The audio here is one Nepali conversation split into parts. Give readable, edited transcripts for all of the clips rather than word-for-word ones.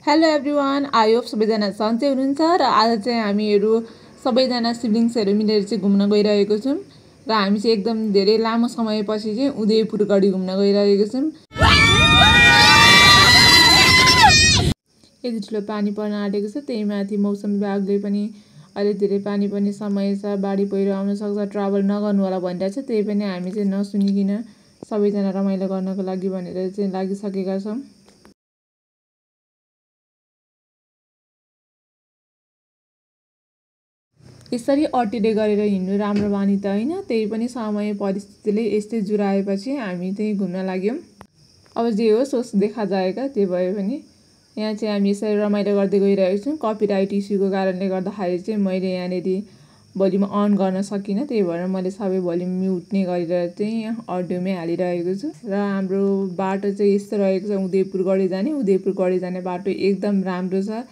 हेलो एभ्रिवान, आई होप सबैजना सन्चै हुनुहुन्छ र आज चाहिँ हामीहरू सबैजना सिब्लिङ्सहरू मिलेर चाहिँ घुम्न गइरहेको छौँ र हामी चाहिँ एकदम धेरै लामो समयपछि चाहिँ उदयपुर गढी घुम्न गइरहेको छौँ। यति ठुलो पानी पर्न आँटेको छ, त्यही माथि मौसम विभागले पनि अहिले धेरै पानी पर्ने समय छ, बाढी पहिरो आउन सक्छ, ट्राभल नगर्नु होला भनिरहेको छ। त्यही पनि हामी चाहिँ नसुनिकन सबैजना रमाइलो गर्नको लागि भनेर चाहिँ लागिसकेका छौँ। यसरी अटेर गरेर हिँड्नु राम्रो बानी त होइन, त्यही पनि समय परिस्थितिले यस्तै जुराएपछि हामी त्यही घुम्न लाग्यौँ। अब जे होस् होस् देखा जाएगा, त्यो भए पनि यहाँ चाहिँ हामी यसरी रमाइलो गर्दै गइरहेको छौँ। कपिराइट इस्युको कारणले गर्दाखेरि चाहिँ मैले यहाँनिर भोल्युम अन गर्न सकिनँ, त्यही भएर मैले सबै भोल्युम म्युट नै गरेर चाहिँ अडियोमै हालिरहेको छु। र हाम्रो बाटो चाहिँ यस्तो रहेको छ, उदयपुर गढी जाने बाटो एकदम राम्रो छ।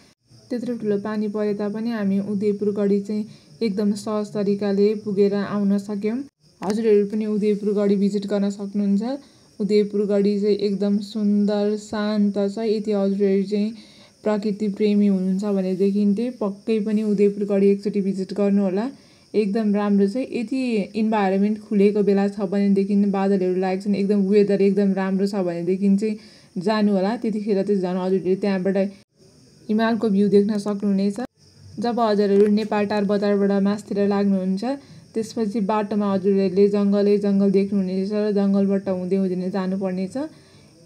त्यत्रो ठुलो पानी परे तापनि हामी उदयपुर गढी चाहिँ एकदम सहज तरिकाले पुगेर आउन सक्यौँ। हजुरहरू पनि उदयपुर गढी भिजिट गर्न सक्नुहुन्छ। उदयपुर गढी चाहिँ एकदम सुन्दर शान्त छ। यति हजुरहरू चाहिँ प्रकृति प्रेमी हुनुहुन्छ भनेदेखि चाहिँ पक्कै पनि उदयपुर गढी एकचोटि भिजिट गर्नु होला, एकदम राम्रो छ। यति इन्भाइरोमेन्ट खुलेको बेला छ भनेदेखि, बादलहरू लागेको छन्, एकदम वेदर एकदम राम्रो छ भनेदेखि चाहिँ जानु होला। त्यतिखेर चाहिँ झन् हजुरहरू त्यहाँबाट हिमालको भ्यू देख्न सक्नुहुनेछ। जब हजुरहरू नेपाल टार बजारबाट मास्तिर लाग्नुहुन्छ त्यसपछि बाटोमा हजुरहरूले जङ्गल देख्नुहुनेछ र जङ्गलबाट हुँदै नै जानुपर्नेछ।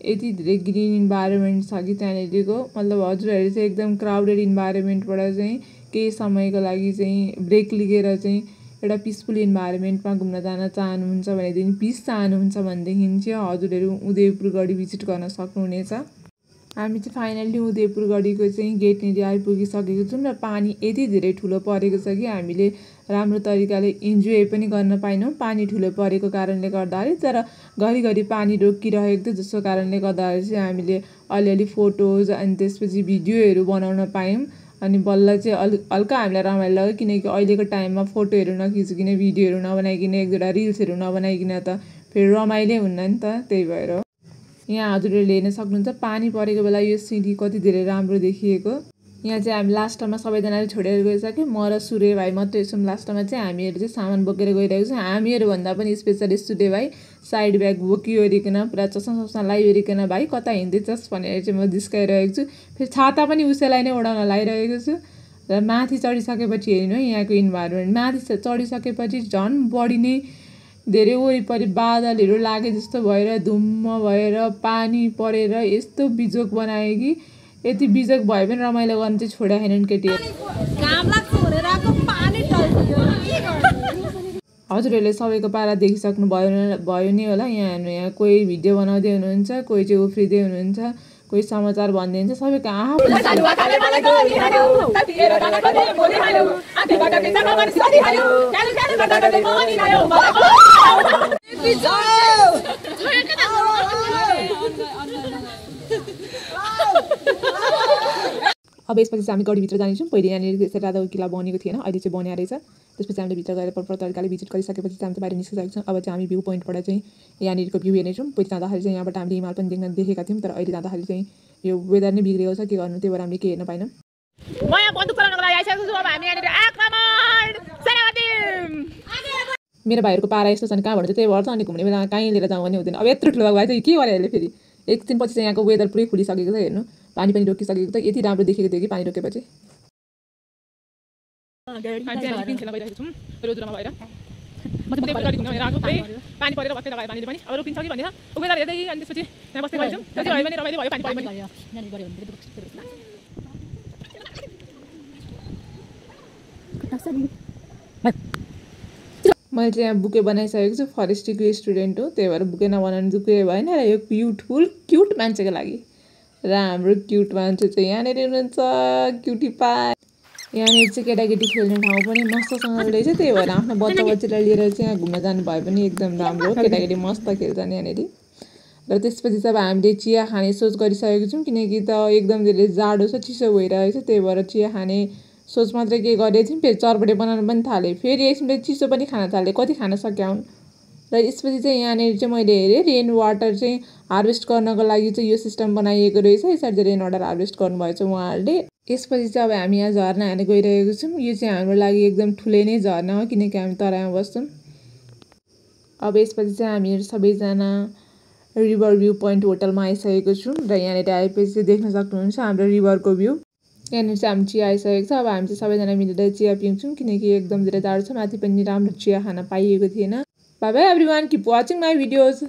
यति धेरै ग्रिन इन्भाइरोमेन्ट छ कि त्यहाँनिरको, मतलब हजुरहरू चाहिँ एकदम क्राउडेड इन्भाइरोमेन्टबाट चाहिँ केही समयको लागि चाहिँ ब्रेक लिएर चाहिँ एउटा पिसफुल इन्भाइरोमेन्टमा घुम्न जान चाहनुहुन्छ भनेदेखि, पिस चाहनुहुन्छ भनेदेखि चाहिँ हजुरहरू उदयपुर गढी भिजिट गर्न सक्नुहुनेछ। हामी चाहिँ फाइनल्ली उदयपुर गढीको चाहिँ गेटनिर आइपुगिसकेको छौँ र पानी यति धेरै ठुलो परेको छ कि हामीले राम्रो तरिकाले इन्जोय पनि गर्न पाइनौँ, पानी ठुलो परेको कारणले गर्दाखेरि। तर घरिघरि पानी रोकिरहेको थियो, जसको कारणले गर्दाखेरि चाहिँ हामीले अलिअलि फोटोज अनि त्यसपछि भिडियोहरू बनाउन पायौँ। अनि बल्ल चाहिँ हल्का हामीलाई रमाइलो लाग्यो, किनकि अहिलेको टाइममा फोटोहरू नखिचिकन, भिडियोहरू नबनाइकन, एक दुईवटा रिल्सहरू नबनाइकन त फेरि रमाइलो हुन्न नि त। त्यही भएर यहाँ हजुरहरूले हेर्न सक्नुहुन्छ पानी परेको बेला यो सिँढी कति धेरै राम्रो देखिएको। यहाँ चाहिँ हामी लास्टमा सबैजनाले छोडेर गइसक्यौँ, म र सूर्य भाइ मात्रै छौँ। लास्टमा चाहिँ हामीहरू चाहिँ सामान बोकेर गइरहेको छौँ। हामीहरू भन्दा पनि स्पेसली सूर्य भाइ साइड ब्याग बोकिओरिकन पुरा चस्मा लगाइओरिकन, भाइ कता हिँड्दैछस् भनेर चाहिँ म जिस्काइरहेको छु। फेरि छाता पनि उसैलाई नै ओढाउन लगाइरहेको छु। र माथि चढिसकेपछि हेर्नु है यहाँको इन्भाइरोमेन्ट, माथि चढिसकेपछि झन् बढी नै धेरै वरिपरि बादलहरू लागे जस्तो भएर धुम्म भएर पानी परेर यस्तो बिजोग बनायो कि यति बिजोग भए पनि रमाइलो गर्न चाहिँ छोडा छैनन् केटीहरू। हजुरहरूले सबैको पारा देखिसक्नु भयो नै होला। यहाँ हेर्नु, यहाँ कोही भिडियो बनाउँदै हुनुहुन्छ, कोही चाहिँ उफ्रिँदै हुनुहुन्छ, कोही समाचार भन्दै हुन्छ। सबैको अब यसपछि चाहिँ हामी गढीभित्र जानेछौँ। पहिले यहाँनिर यसरी राजाको किल्ला बनेको थिएन, अहिले चाहिँ बनिया रहेछ। त्यसपछि हामीले भित्र गएर प्रपर तरिकाले भिजिट गरिसकेपछि चाहिँ हामी बाहिर निस्किसकेको छौँ। अब चाहिँ हामी भ्यू पोइन्टबाट चाहिँ यहाँनिरको भ्यू हेर्नेछौँ। पहिले जाँदाखेरि चाहिँ यहाँबाट हामीले हिमाल पनि देखेका थियौँ, तर अहिले जाँदाखेरि चाहिँ यो वेदर नै बिग्रेको छ, के गर्नु, त्यही भएर हामीले केही हेर्न पाइनौँ। मेरो भाइहरूको पारा यस्तो छ नि, कहाँ भन्छ त्यही भएर अनि घुम्ने बेलामा कहीँ लिएर जाउँ भने हुँदैन। अब यत्रो ठुलो भए चाहिँ के गरे अहिले फेरि एकछिनपछि चाहिँ यहाँको वेदर पुरै खुलिसकेको छ। हेर्नु, पानी पनि रोकिसकेको छ, यति राम्रो देखेको थियो कि पानी रोकेपछि। पानी परेर बस्दै लगायो पानीले पनि, अब रोकिन्छ कि भनेर उभिएर हेर्दै अनि त्यसपछि त्यहाँ बस्दै गएछौँ। त्यति भए पनि रमाइलो भयो, पानी पऱ्यो पनि। मैले चाहिँ यहाँ बुके बनाइसकेको छु, फरेस्ट्रीको स्टुडेन्ट हो, त्यही भएर बुके नबनाउनु दुःखै भएन। र यो क्युट मान्छेको लागि, र हाम्रो क्युट मान्छे चाहिँ यहाँनिर हुनुहुन्छ, क्युटी पाए। यहाँनिर चाहिँ केटाकेटी खेल्ने ठाउँ पनि मस्तसँगले रहेछ, त्यही भएर आफ्नो बच्चालाई लिएर चाहिँ यहाँ घुम्न जानु भए पनि एकदम राम्रो हो। केटाकेटी मस्त खेल्छन् यहाँनिर। र त्यसपछि चाहिँ अब हामीले चिया खाने सोच गरिसकेको छौँ, किनकि त एकदम धेरै जाडो छ, चिसो भइरहेको छ। त्यही भएर चिया खाने सोच मात्रै के गरेको थियौँ, फेरि चरपटे बनाउन पनि थालेँ, फेरि एकछिनले चिसो पनि खान थालेँ। कति खान सक्या हुन् र यसपछि चाहिँ यहाँनिर चाहिँ मैले हेरेँ रेन वाटर चाहिँ हार्भेस्ट गर्नको लागि चाहिँ यो सिस्टम बनाइएको रहेछ। यसरी चाहिँ रेन वाटर हार्भेस्ट गर्नुभएछ उहाँहरूले। यसपछि चाहिँ अब हामी यहाँ झरना हेर्न गइरहेको छौँ। यो चाहिँ हाम्रो लागि एकदम ठुलै नै झरना हो किनकि हामी तराईमा बस्छौँ। अब यसपछि चाहिँ हामीहरू सबैजना रिभर भ्यू पोइन्ट होटलमा आइसकेको छौँ र यहाँनिर आएपछि चाहिँ देख्न सक्नुहुन्छ हाम्रो रिभरको भ्यू। यहाँनिर चाहिँ हामी चिया आइसकेको छ। अब हामी चाहिँ सबैजना मिलेर चिया पिउँछौँ किनकि एकदम धेरै जाडो छ। माथि पनि राम्रो चिया खान पाइएको थिएन। By by everyone, keep watching my videos.